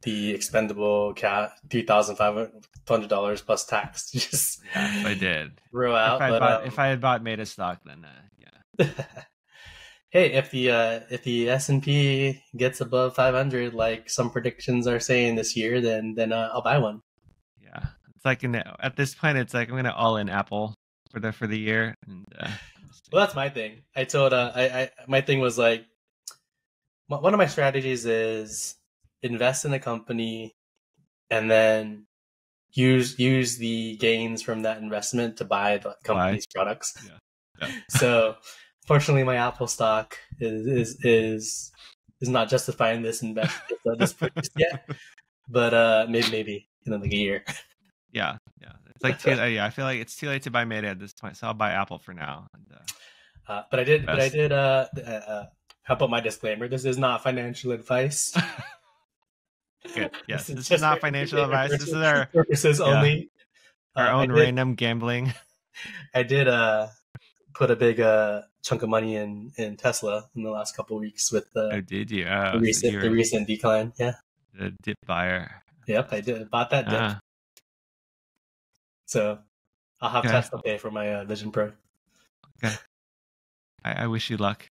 the expendable cat $3,500 plus tax. Just if I did, throw out. If I had bought Meta stock, then yeah. Hey, if the S&P gets above 500, like some predictions are saying this year, then I'll buy one. Yeah, it's like at this point, it's like I'm gonna all in Apple for the year. And, well, that's my thing. I told my thing was like one of my strategies is invest in a company and then use the gains from that investment to buy the company's products. Yeah. So, fortunately, my Apple stock is not justifying this investment this purchase yet, but maybe in like a year. Yeah. It's like I feel like it's too late to buy Meta at this point, so I'll buy Apple for now. And, but I did. How about my disclaimer? This is not financial advice. Good. Yes, this is not financial advice. This is our purposes only. Our own random gambling. I did put a big chunk of money in Tesla in the last couple of weeks with the the recent decline. Yeah, the dip buyer. Yep, I did bought that dip. So I'll have Tesla pay for my Vision Pro. Okay. I wish you luck.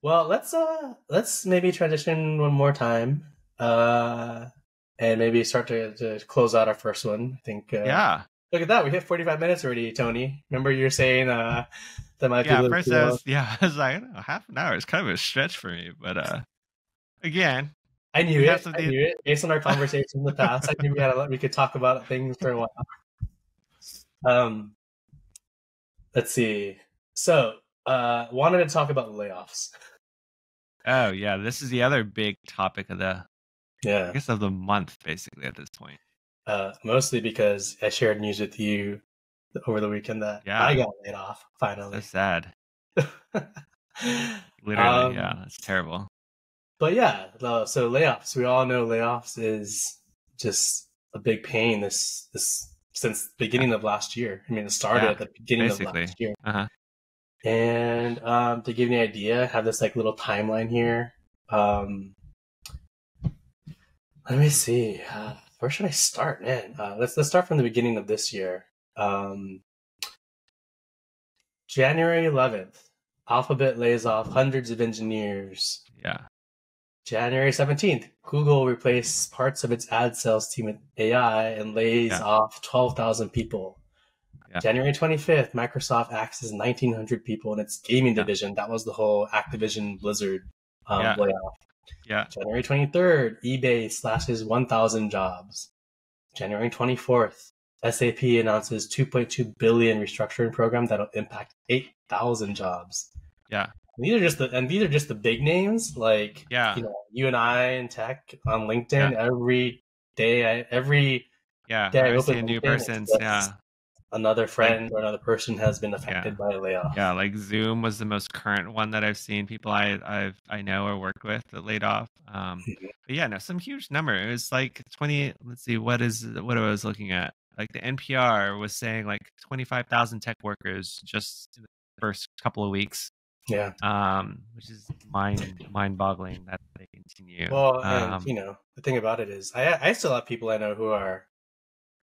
Well, let's maybe transition one more time, and maybe start to close out our first one. I think. Yeah. Look at that. We hit 45 minutes already, Tony. Remember you were saying that might be a little too long. I was like, half an hour is kind of a stretch for me. But again. I knew it. Based on our conversation in the past, I knew we could talk about things for a while. Let's see. So, wanted to talk about layoffs. Oh, yeah. This is the other big topic of I guess of the month, basically, at this point. Mostly because I shared news with you over the weekend that I got laid off finally. That's sad. Literally, that's terrible. But yeah, so layoffs. We all know layoffs is just a big pain. This since the beginning of last year. I mean, it started at the beginning of last year. And to give you an idea, I have this like little timeline here. Let me see. Where should I start, man? Let's start from the beginning of this year. January 11th, Alphabet lays off hundreds of engineers. Yeah. January 17th, Google replaces parts of its ad sales team with AI and lays off 12,000 people. Yeah. January 25th, Microsoft axes 1,900 people in its gaming division. That was the whole Activision Blizzard layoff. Yeah. January 23rd, eBay slashes 1,000 jobs. January 24th, SAP announces $2.2 billion restructuring program that'll impact 8,000 jobs. Yeah. And these are just the big names, like you and I in tech on LinkedIn every day. I see a new person. Another friend or another person has been affected by a layoff. Yeah, like Zoom was the most current one that I've seen people I know or worked with that laid off. But some huge number. It was like 20. Let's see, what I was looking at. Like the NPR was saying like 25,000 tech workers just in the first couple of weeks. Yeah. Which is mind-boggling that they continue. Well, and the thing about it is, I still have people I know who are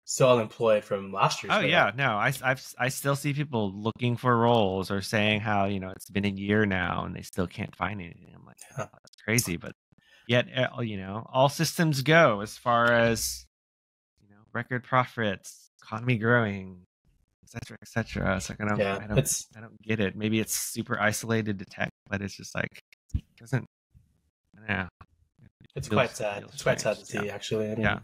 still unemployed from last year's. Oh yeah, no, I still see people looking for roles or saying how it's been a year now and they still can't find anything. I'm like, that's crazy, but yet all systems go as far as record profits, economy growing, et cetera. It's like I don't get it. Maybe it's super isolated to tech, but it's just like it doesn't. Yeah, it's quite sad. It's quite sad to see, actually. I mean,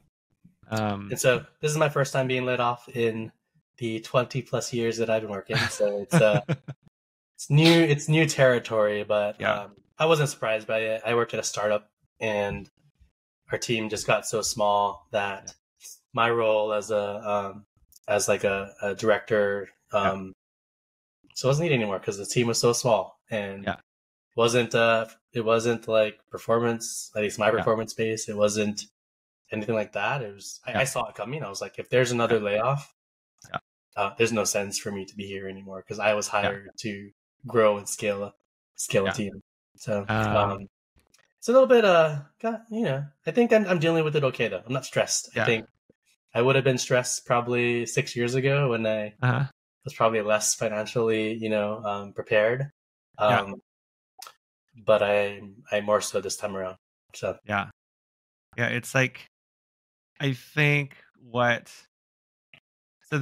and so this is my first time being laid off in the 20 plus years that I've been working. So it's new territory, but Yeah. I wasn't surprised by it. I worked at a startup, and our team just got so small Yeah. that my role as a director Yeah. so wasn't needed anymore because the team was so small, and Yeah. it wasn't like performance, at least my Yeah. performance based. It wasn't anything like that. It was Yeah. I saw it coming. I was like, if there's another layoff, Yeah. there's no sense for me to be here anymore because I was Yeah. hired to grow and scale a Yeah. team. So Um, it's a little bit I think I'm dealing with it okay though. I'm not stressed. I yeah. think I would have been stressed probably 6 years ago when I Uh-huh. was probably less financially, prepared. Yeah. But I more so this time around. So Yeah. Yeah. It's like, I think what, so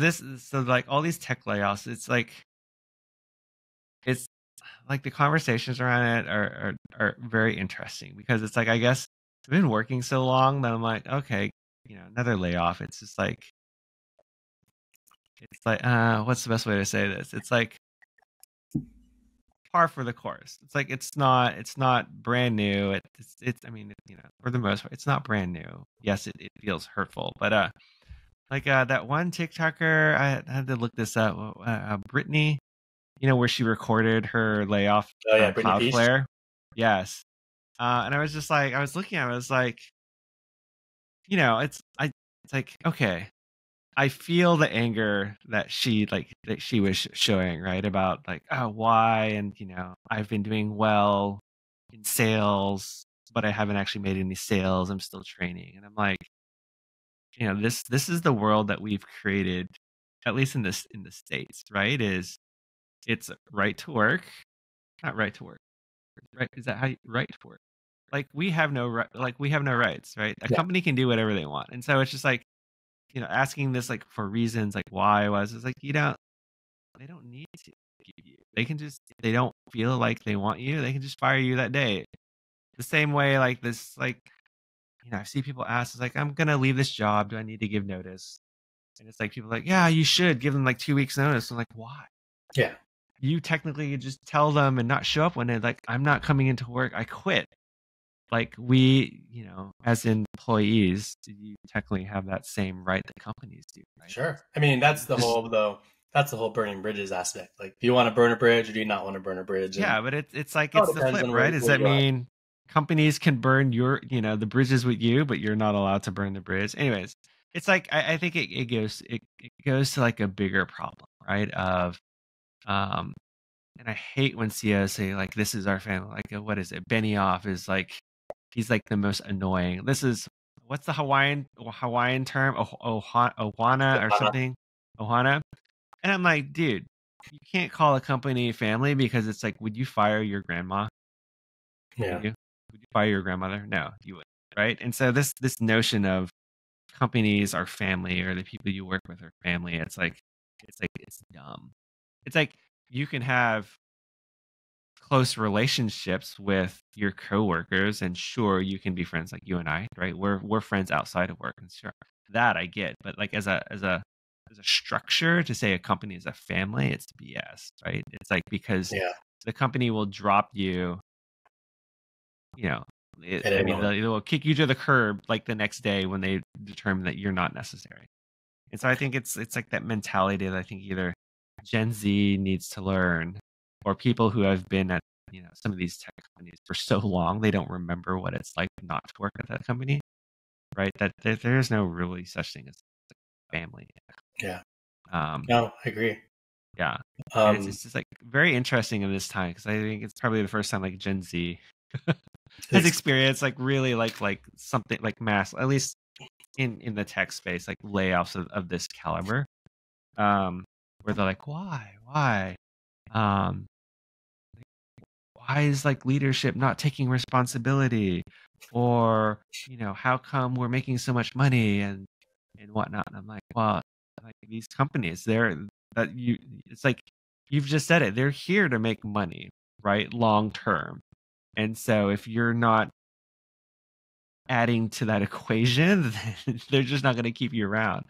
like all these tech layoffs, it's like the conversations around it are very interesting because it's like, I guess I've been working so long that I'm like, okay, another layoff. What's the best way to say this? It's like par for the course. It's like it's not brand new. I mean, for the most part, it's not brand new. Yes, it feels hurtful, but that one TikToker, I had to look this up. Brittany, where she recorded her layoff oh yeah, from Brittany Peach. Cloudflare. Yes, and I was just like, I was looking at it, I was like, it's like, okay, I feel the anger that she was showing, right? About like, oh, why? And I've been doing well in sales, but I haven't actually made any sales. I'm still training. And I'm like, this is the world that we've created, at least in the States, right? It's right to work, not right to work. Right? Is that how you right to work? Like we have no rights, right? A Yeah, company can do whatever they want. And so it's just like, asking this like for reasons like why was it's like they don't need to keep you. They can just if they don't feel like they want you, they can just fire you that day. The same way like this like I see people ask, it's like, I'm gonna leave this job. Do I need to give notice? And it's like people are like, yeah, you should give them like 2 weeks notice. I'm like, why? yeah, You technically could just tell them and not show up when they're like, I'm not coming into work. I quit. Like we, as employees, do you technically have that same right that companies do, right? sure. I mean, that's the Just whole burning bridges aspect. Like, do you want to burn a bridge or do you not want to burn a bridge? And yeah, but it's like it all it's the depends flip, on right? Does where that you are. mean companies can burn the bridges with you, but you're not allowed to burn the bridge? Anyways, it's like I think it goes to like a bigger problem, right? Of and I hate when CEOs say like this is our family. Like what is it? Benioff is like he's like the most annoying. This is what's the Hawaiian term? Ohana or something? Ohana. And I'm like, dude, you can't call a company family because it's like, would you fire your grandma? Yeah, Would you? Would you fire your grandmother? No, you wouldn't, right? And so this notion of companies are family or the people you work with are family, it's dumb. It's like you can have close relationships with your coworkers, and sure, you can be friends like you and I, right? We're friends outside of work, and sure, that I get. But like as a structure to say a company is a family, it's BS, right? It's like because yeah. the company will drop you, you know, At I any mean, moment. they will kick you to the curb like the next day when they determine that you're not necessary. And so I think it's like that mentality that I think either Gen Z needs to learn, or people who have been at some of these tech companies for so long they don't remember what it's like not to work at that company, right? That there is no really such thing as family. Yeah. Um, No, I agree. yeah, and it's Um, it's just like very interesting in this time because I think it's probably the first time like Gen Z has it's experienced like really like something like mass, at least in the tech space, like layoffs of this caliber, um, where they're like, why, um, why is like leadership not taking responsibility, or how come we're making so much money and whatnot? And I'm like, well, like these companies, it's like you've just said it, they're here to make money, right, long term. And so if you're not adding to that equation, then they're just not going to keep you around.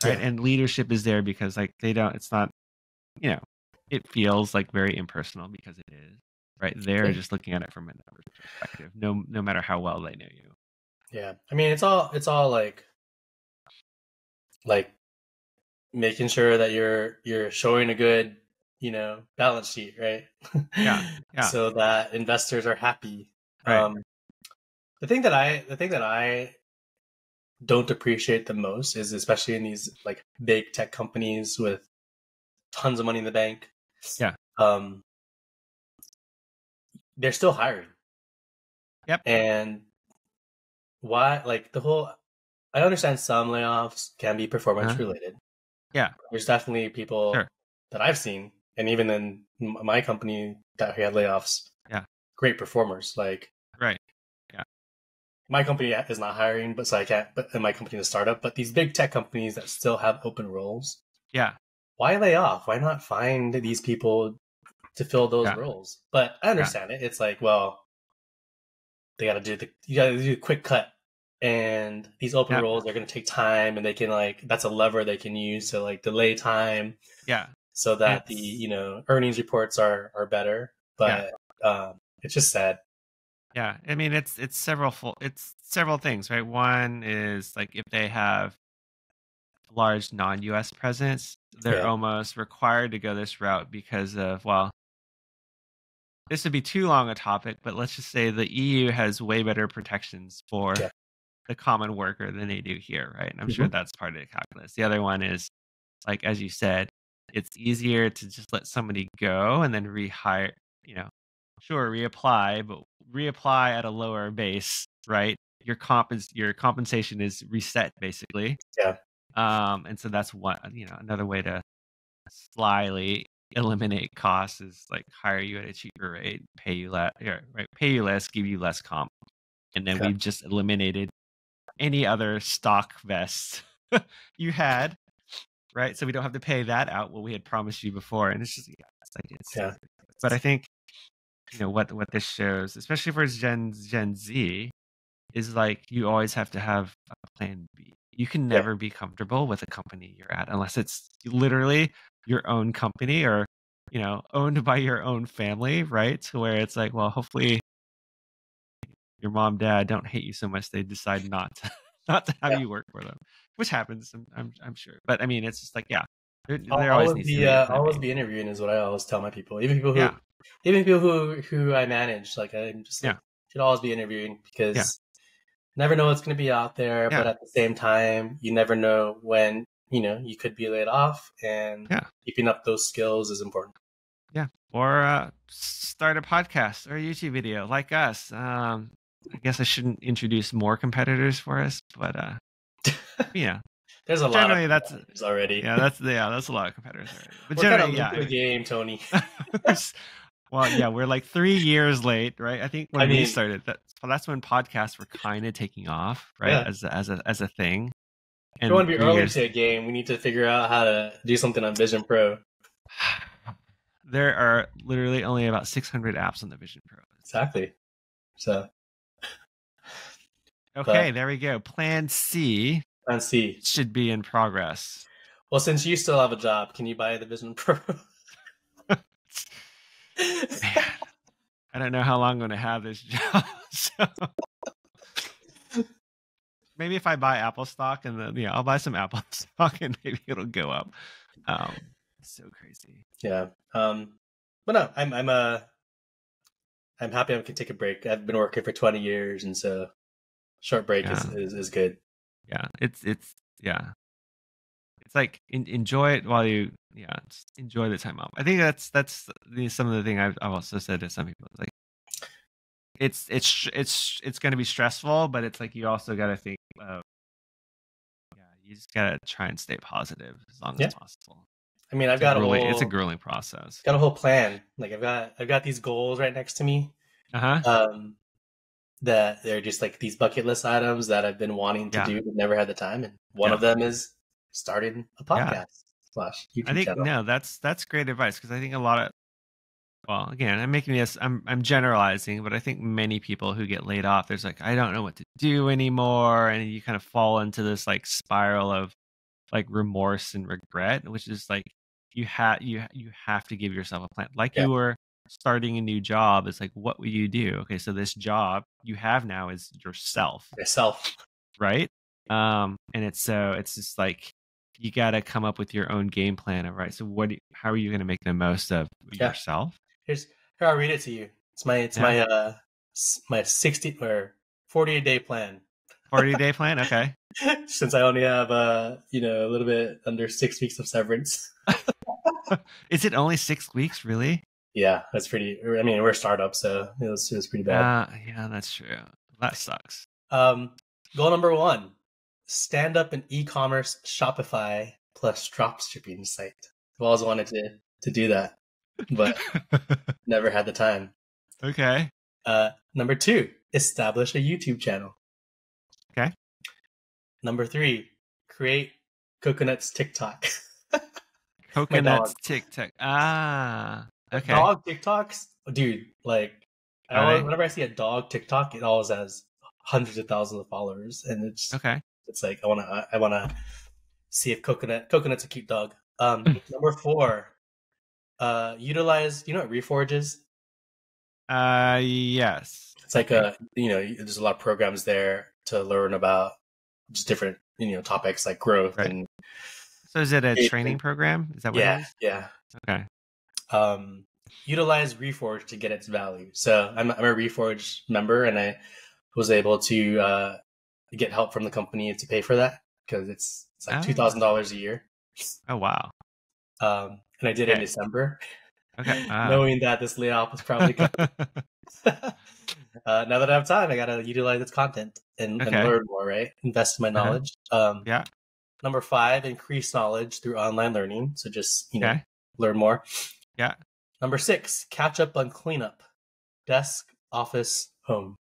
right? Yeah. And leadership is there because like they don't. It's not, you know, it feels like very impersonal because it is, right? They're Yeah. just looking at it from a numbers perspective, no matter how well they know you. Yeah. I mean, it's all like making sure that you're showing a good, balance sheet, right? Yeah, yeah, So that investors are happy. right. The thing that I don't appreciate the most is, especially in these like big tech companies with tons of money in the bank, Yeah. um, they're still hiring. Yep. And why, like I understand some layoffs can be performance Uh-huh. related. Yeah. There's definitely Sure. people that I've seen, and even in my company that we had layoffs, Yeah. great performers. Like Right. Yeah. my company is not hiring, but so I can't. But in my company is a startup. But these big tech companies that still have open roles, Yeah. why lay off? Why not find these people to fill those Yeah. roles? But I Yeah. understand it. It's like, well, you got to do the quick cut, and these open Yeah. roles are going to take time, and they can that's a lever they can use to like delay time, Yeah. so that the It's earnings reports are better. yeah. But it's just sad. Yeah. I mean, it's several things, right? One is like if they have large non-US presence, they're Yeah. almost required to go this route because of, well, this would be too long a topic, but let's just say the EU has way better protections for Yeah. the common worker than they do here, right? And I'm sure Hmm. that's part of the calculus. The other one is, like, as you said, it's easier to just let somebody go and then rehire, sure, reapply, but reapply at a lower base, right? Your compensation is reset basically. Yeah. And so that's one, another way to slyly eliminate costs is like hire you at a cheaper rate, pay you less, right? Pay you less, give you less comp, and then Yeah. we've just eliminated any other stock vest you had, right? So we don't have to pay that out what we had promised you before, and it's just Yeah. But I think what this shows, especially for Gen Z, is like you always have to have a plan B. You can Yeah. never be comfortable with a company you're at unless it's literally your own company or owned by your own family, right? To where it's like, well, hopefully your mom, dad don't hate you so much they decide not to not to have Yeah. you work for them, which happens. I'm sure, but I mean, it's just like, yeah, I'll there always always needs to be be a I'll plan always B. be interviewing is what I always tell my people. Even Yeah, people who I manage, like I'm just like yeah, should always be interviewing yeah, because never know what's going to be out there. But yeah, at the same time, you never know when you could be laid off, and yeah, keeping up those skills is important. yeah. Or start a podcast or a YouTube video like us. I guess I shouldn't introduce more competitors for us, but yeah, There's a lot of generally that's competitors already. that's a lot of competitors already. But We're kind generally, of late yeah, to I the mean, game, Tony. well, yeah, we're like 3 years late, right? I think I when we mean, started, that's when podcasts were kind of taking off, right? yeah. As a thing. If you want And to be three early years, to a game, we need to figure out how to do something on Vision Pro. there are literally only about 600 apps on the Vision Pro. Exactly. So, Okay, but there we go. Plan C let's see. should be in progress. Well, since you still have a job, can you buy the Vision Pro? Man, I don't know how long I'm going to have this job. So maybe if I buy Apple stock and then I'll buy some Apple stock and maybe it'll go up. So crazy. Yeah. But no, I'm happy I can take a break. I've been working for 20 years, and so short break Yeah, is good. yeah. It's yeah. It's like enjoy it while you just enjoy the time off. I think that's some of the thing I've also said to some people. It's like it's going to be stressful, but it's like you also got to think of you just got to try and stay positive as long Yeah. as possible. I mean, It's a grueling process. got a whole plan. Like I've got these goals right next to me. Uh-huh. That they're just like these bucket list items that I've been wanting to do but never had the time. And one of them is starting a podcast / YouTube I think channel. no, that's great advice because I think a lot of again, I'm generalizing, but I think many people who get laid off, there's like, I don't know what to do anymore. And you kind of fall into this like spiral of like remorse and regret, which is like you have to give yourself a plan. Like Yeah. you were starting a new job, it's like, what will you do? Okay, so this job you have now is yourself, Myself. right? And it's just like you got to come up with your own game plan of, right, so how are you going to make the most of yourself? Here, I'll read it to you. It's my 60 or 48-day plan. 40-day plan. Okay. Since I only have a little bit under 6 weeks of severance. Is it only 6 weeks, really? Yeah, that's pretty. I mean, we're a startup, so it was pretty bad. Yeah, that's true. That sucks. Goal number 1: stand up an e-commerce Shopify plus drop shipping site. I've always wanted to do that, but never had the time. Okay. Number 2: establish a YouTube channel. Okay. Number 3: create Coconut's TikTok. Coconut's TikTok. Okay. Dog TikToks, dude. Like, whenever I see a dog TikTok, it always has hundreds of thousands of followers, and it's okay. It's like I wanna see if Coconut's a cute dog. Number 4: utilize. You know what Reforge is? Yes. It's like there's a lot of programs there to learn about just different topics like growth and. So is it a training program? Is that what it is? Yeah. Okay. Utilize Reforge to get its value. So I'm a Reforge member, and I was able to get help from the company to pay for that because it's like $2,000 a year. Oh wow! And I did it in December. Okay. Knowing that this layoff was probably coming. Now that I have time, I gotta utilize its content and learn more. Right, invest in my knowledge. Yeah. Number 5: increase knowledge through online learning. So just learn more. Yeah. Number 6: catch up on cleanup. Desk, office, home.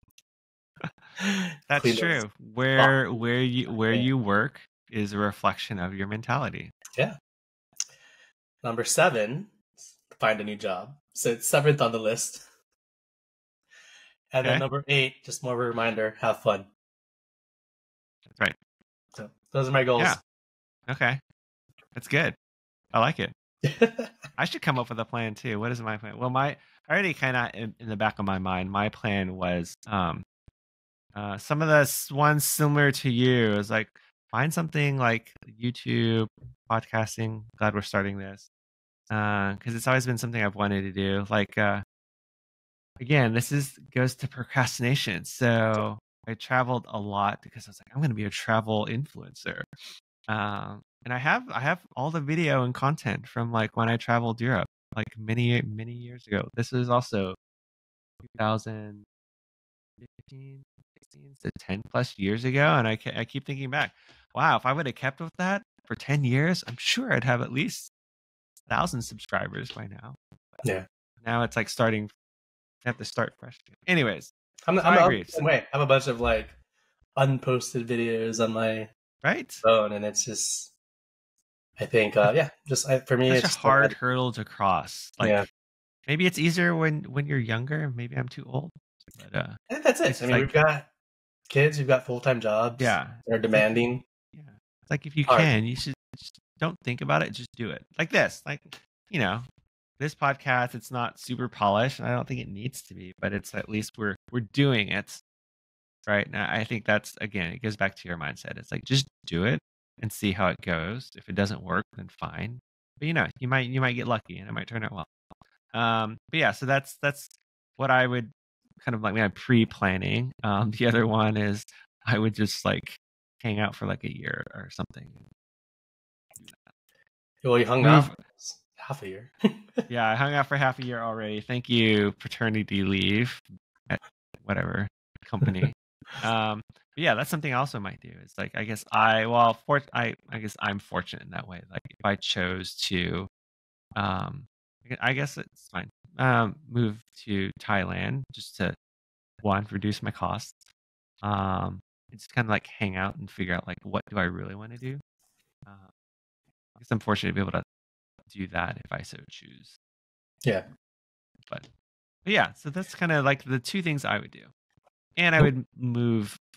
That's true. Where you work is a reflection of your mentality. Yeah. Number 7: find a new job. So it's 7th on the list. And then number 8, just more of a reminder: have fun. That's right. So those are my goals. Yeah. Okay. That's good. I like it. I should come up with a plan too. What is my plan? Well, I already kind of in the back of my mind, my plan was some of the ones similar to you is like find something like YouTube, podcasting. Glad we're starting this because it's always been something I've wanted to do. Like again, goes to procrastination. So I traveled a lot because I was like, I'm going to be a travel influencer. And I have all the video and content from like when I traveled Europe, like many years ago. This is also 2015, 16, so 10 plus years ago. And I keep thinking back, wow, if I would have kept with that for 10 years, I'm sure I'd have at least 1,000 subscribers by now. Yeah. Now it's like I have to start fresh. Anyways, I agree. I have a bunch of like unposted videos on my phone, and it's just, I think, for me, it's a hard hurdle to cross. Like, maybe it's easier when you're younger. Maybe I'm too old. But, I think that's it. I mean, we've got kids, we've got full-time jobs. Yeah, they're demanding. Yeah, it's like if you can, you should just don't think about it. Just do it. Like this. Like this podcast. It's not super polished. I don't think it needs to be, but it's at least we're doing it. Right now, I think that's again, it goes back to your mindset. It's like just do it and see how it goes. If it doesn't work, then fine. But you might get lucky and it might turn out well. But yeah, so that's what I would kind of like pre-planning. The other one is I would just like hang out for like a year or something. Well, you hung out half a year. Yeah, I hung out for half a year already. Thank you, paternity leave at whatever company. Yeah, that's something I also might do. It's like I guess I'm fortunate in that way. Like if I chose to, I guess it's fine. Move to Thailand just to reduce my costs. Just kind of like hang out and figure out like what do I really want to do. I guess I'm fortunate to be able to do that if I so choose. Yeah. But yeah, so that's kind of like the two things I would do. And I would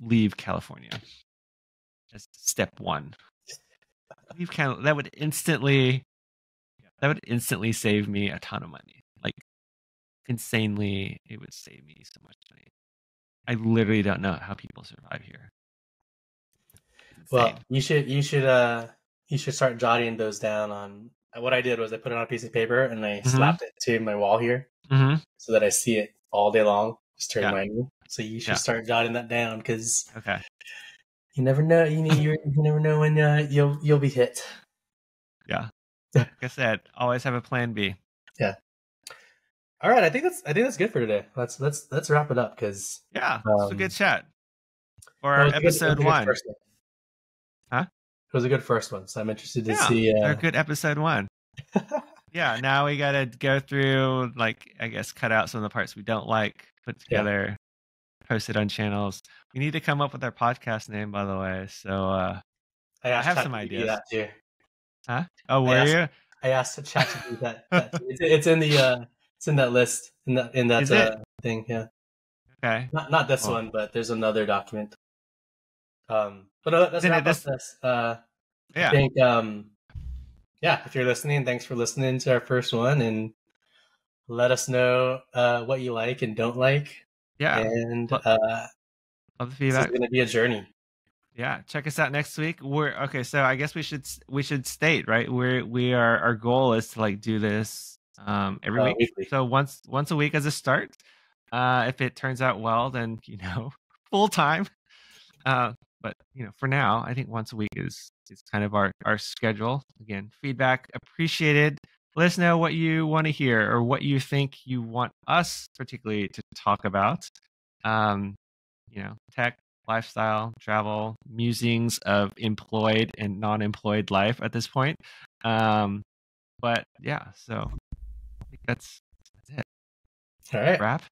leave California as step 1. leave candle. That would instantly save me a ton of money. Like insanely, it would save me so much money. I literally don't know how people survive here. Well, you should start jotting those down on. What I did was I put it on a piece of paper and I slapped it to my wall here so that I see it all day long, just to remind me. So you should start jotting that down because you never know. You never know when you'll be hit. Yeah, like I said, always have a plan B. Yeah. All right, I think that's good for today. Let's wrap it up because it's a good chat. Or episode 1. Huh? It was a good first one, so I'm interested to see. A good episode 1. Yeah, now we got to go through, like, I guess, cut out some of the parts we don't like, put it together, post it on channels. We need to come up with our podcast name, by the way. So I have some ideas. That too. Huh? Oh, were you? I asked the chat to do that. It's in the it's in that list in that thing. Yeah. Okay. Not this one, but there's another document. But let's wrap up this. I think if you're listening, thanks for listening to our first one, and let us know what you like and don't like. Yeah, and love the feedback. It's going to be a journey. Yeah, check us out next week. So I guess we should state, right? Our goal is to like do this every week. Weekly. So once a week as a start. If it turns out well, then full time. But for now, I think once a week is kind of our schedule. Again, feedback appreciated. Let us know what you want to hear or what you think you want us particularly to talk about. Tech, lifestyle, travel, musings of employed and non-employed life at this point. But yeah, so I think that's it. All right. Wrap.